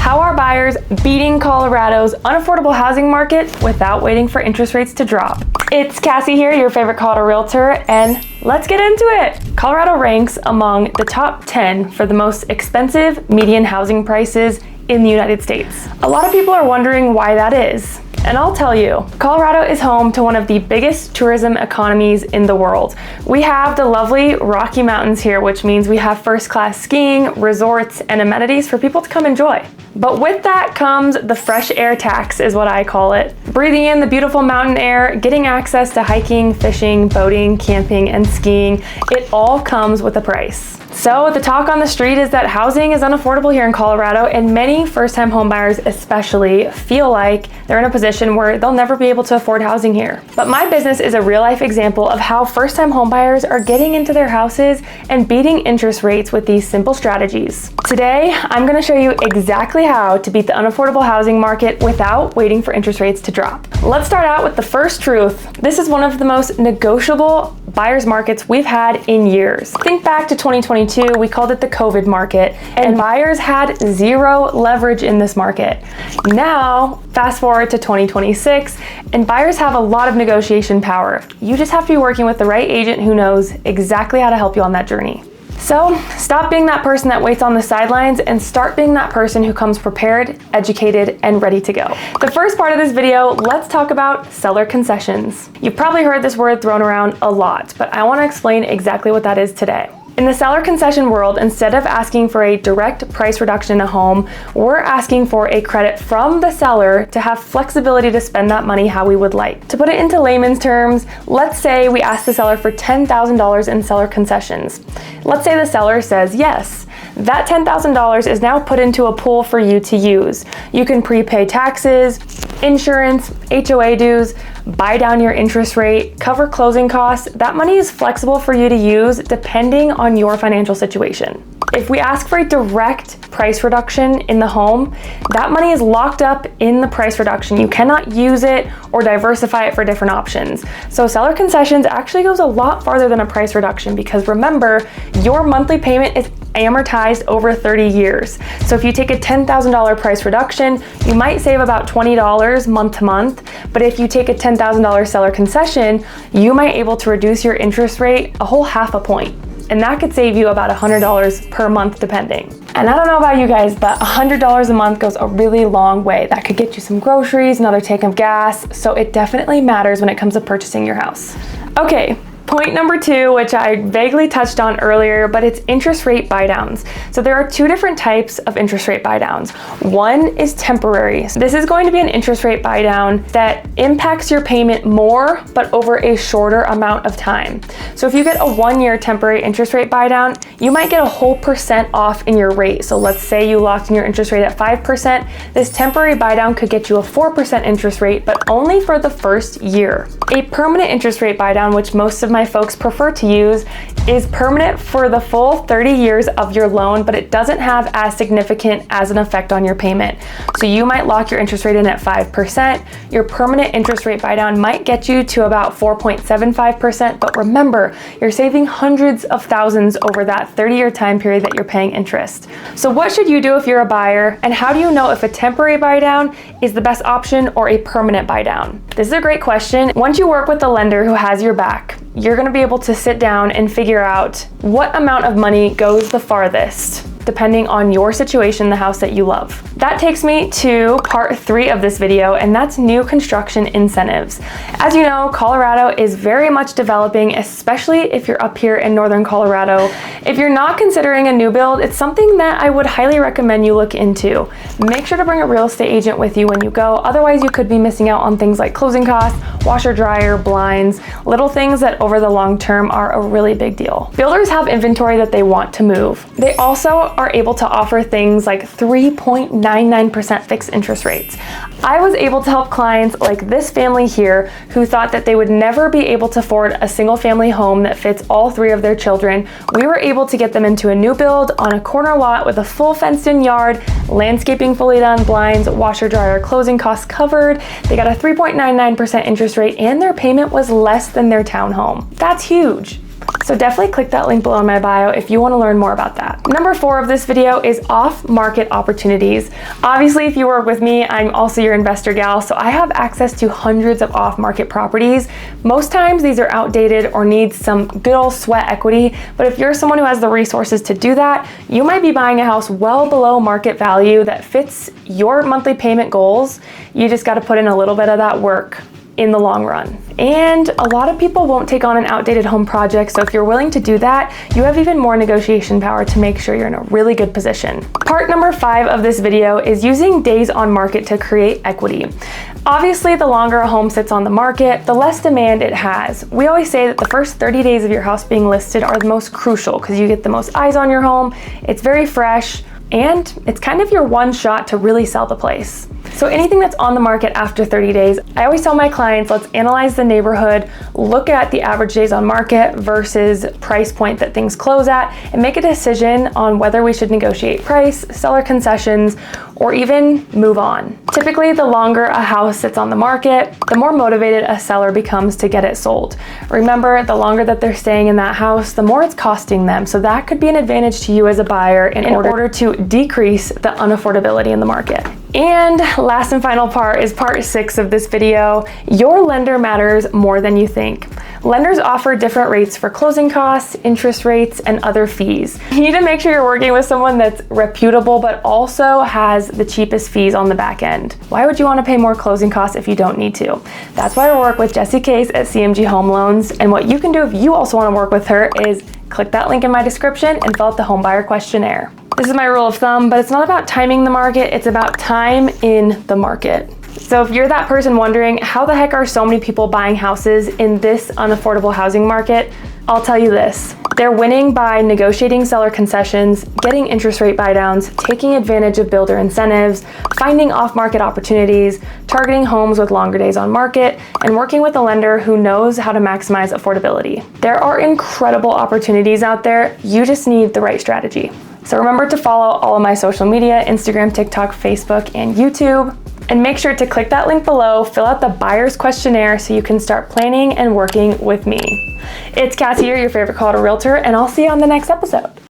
How are buyers beating Colorado's unaffordable housing market without waiting for interest rates to drop? It's Cassie here, your favorite Colorado realtor, and let's get into it. Colorado ranks among the top 10 for the most expensive median housing prices in the United States. A lot of people are wondering why that is. And I'll tell you, Colorado is home to one of the biggest tourism economies in the world. We have the lovely Rocky Mountains here, which means we have first-class skiing, resorts, and amenities for people to come enjoy. But with that comes the fresh air tax, is what I call it. Breathing in the beautiful mountain air, getting access to hiking, fishing, boating, camping, and skiing, it all comes with a price. So the talk on the street is that housing is unaffordable here in Colorado, and many first-time homebuyers especially feel like they're in a position where they'll never be able to afford housing here. But my business is a real-life example of how first-time homebuyers are getting into their houses and beating interest rates with these simple strategies. Today, I'm going to show you exactly how to beat the unaffordable housing market without waiting for interest rates to drop. Let's start out with the first truth. This is one of the most negotiable buyers markets we've had in years. Think back to 2022, we called it the COVID market, and buyers had zero leverage in this market. Now, fast forward to 2026, and buyers have a lot of negotiation power. You just have to be working with the right agent who knows exactly how to help you on that journey. So stop being that person that waits on the sidelines and start being that person who comes prepared, educated, and ready to go. The first part of this video, let's talk about seller concessions. You've probably heard this word thrown around a lot, but I want to explain exactly what that is today. In the seller concession world, instead of asking for a direct price reduction in a home, we're asking for a credit from the seller to have flexibility to spend that money how we would like. To put it into layman's terms, let's say we ask the seller for $10,000 in seller concessions. Let's say the seller says yes. That $10,000 is now put into a pool for you to use. You can prepay taxes, insurance, HOA dues, buy down your interest rate, cover closing costs. That money is flexible for you to use depending on your financial situation. If we ask for a direct price reduction in the home, that money is locked up in the price reduction. You cannot use it or diversify it for different options. So seller concessions actually goes a lot farther than a price reduction because remember, your monthly payment is amortized over 30 years. So if you take a $10,000 price reduction, you might save about $20 month to month. But if you take a $10,000 seller concession, you might be able to reduce your interest rate a whole half a point. And that could save you about $100 per month depending. And I don't know about you guys, but $100 a month goes a really long way. That could get you some groceries, another tank of gas. So it definitely matters when it comes to purchasing your house. Okay. Point number two, which I vaguely touched on earlier, but it's interest rate buydowns. So there are two different types of interest rate buydowns. One is temporary. So this is going to be an interest rate buydown that impacts your payment more, but over a shorter amount of time. So if you get a 1-year temporary interest rate buydown, you might get a whole % off in your rate. So let's say you locked in your interest rate at 5%. This temporary buydown could get you a 4% interest rate, but only for the first year. A permanent interest rate buydown, which most of my folks prefer to use, is permanent for the full 30 years of your loan, but it doesn't have as significant as an effect on your payment. So you might lock your interest rate in at 5%. Your permanent interest rate buydown might get you to about 4.75%, but remember, you're saving hundreds of thousands over that 30-year time period that you're paying interest. So what should you do if you're a buyer, and how do you know if a temporary buydown is the best option or a permanent buydown? This is a great question. Once you work with the lender who has your back, you're going to be able to sit down and figure out what amount of money goes the farthest, depending on your situation, the house that you love. That takes me to part 3 of this video, and that's new construction incentives. As you know, Colorado is very much developing, especially if you're up here in northern Colorado. If you're not considering a new build, it's something that I would highly recommend you look into. Make sure to bring a real estate agent with you when you go, otherwise you could be missing out on things like closing costs, washer, dryer, blinds, little things that over the long term are a really big deal. Builders have inventory that they want to move. They also are able to offer things like 3.99% fixed interest rates. I was able to help clients like this family here who thought that they would never be able to afford a single family home that fits all 3 of their children. We were able to get them into a new build on a corner lot with a full fenced in yard, landscaping fully done, blinds, washer, dryer, closing costs covered. They got a 3.99% interest rate and their payment was less than their townhome. That's huge. So definitely click that link below in my bio if you want to learn more about that. Number 4 of this video is off-market opportunities. Obviously, if you work with me, I'm also your investor gal, so I have access to hundreds of off-market properties. Most times these are outdated or need some good old sweat equity, but if you're someone who has the resources to do that, you might be buying a house well below market value that fits your monthly payment goals. You just got to put in a little bit of that work in the long run. And a lot of people won't take on an outdated home project, so if you're willing to do that, you have even more negotiation power to make sure you're in a really good position. Part number 5 of this video is using days on market to create equity. Obviously, the longer a home sits on the market, the less demand it has. We always say that the first 30 days of your house being listed are the most crucial because you get the most eyes on your home, it's very fresh, and it's kind of your one shot to really sell the place. So anything that's on the market after 30 days, I always tell my clients, let's analyze the neighborhood, look at the average days on market versus price point that things close at, and make a decision on whether we should negotiate price, seller concessions, or even move on. Typically, the longer a house sits on the market, the more motivated a seller becomes to get it sold. Remember, the longer that they're staying in that house, the more it's costing them. So that could be an advantage to you as a buyer in order to decrease the unaffordability in the market. And last and final part is part 6 of this video. Your lender matters more than you think. Lenders offer different rates for closing costs, interest rates, and other fees. You need to make sure you're working with someone that's reputable, but also has the cheapest fees on the back end. Why would you want to pay more closing costs if you don't need to? That's why I work with Jessie Case at CMG Home Loans. And what you can do if you also want to work with her is click that link in my description and fill out the home buyer questionnaire. This is my rule of thumb, but it's not about timing the market, it's about time in the market. So if you're that person wondering, how the heck are so many people buying houses in this unaffordable housing market? I'll tell you this. They're winning by negotiating seller concessions, getting interest rate buydowns, taking advantage of builder incentives, finding off-market opportunities, targeting homes with longer days on market, and working with a lender who knows how to maximize affordability. There are incredible opportunities out there. You just need the right strategy. So remember to follow all of my social media, Instagram, TikTok, Facebook, and YouTube. And make sure to click that link below, fill out the buyer's questionnaire so you can start planning and working with me. It's Cassie here, your favorite call to realtor, and I'll see you on the next episode.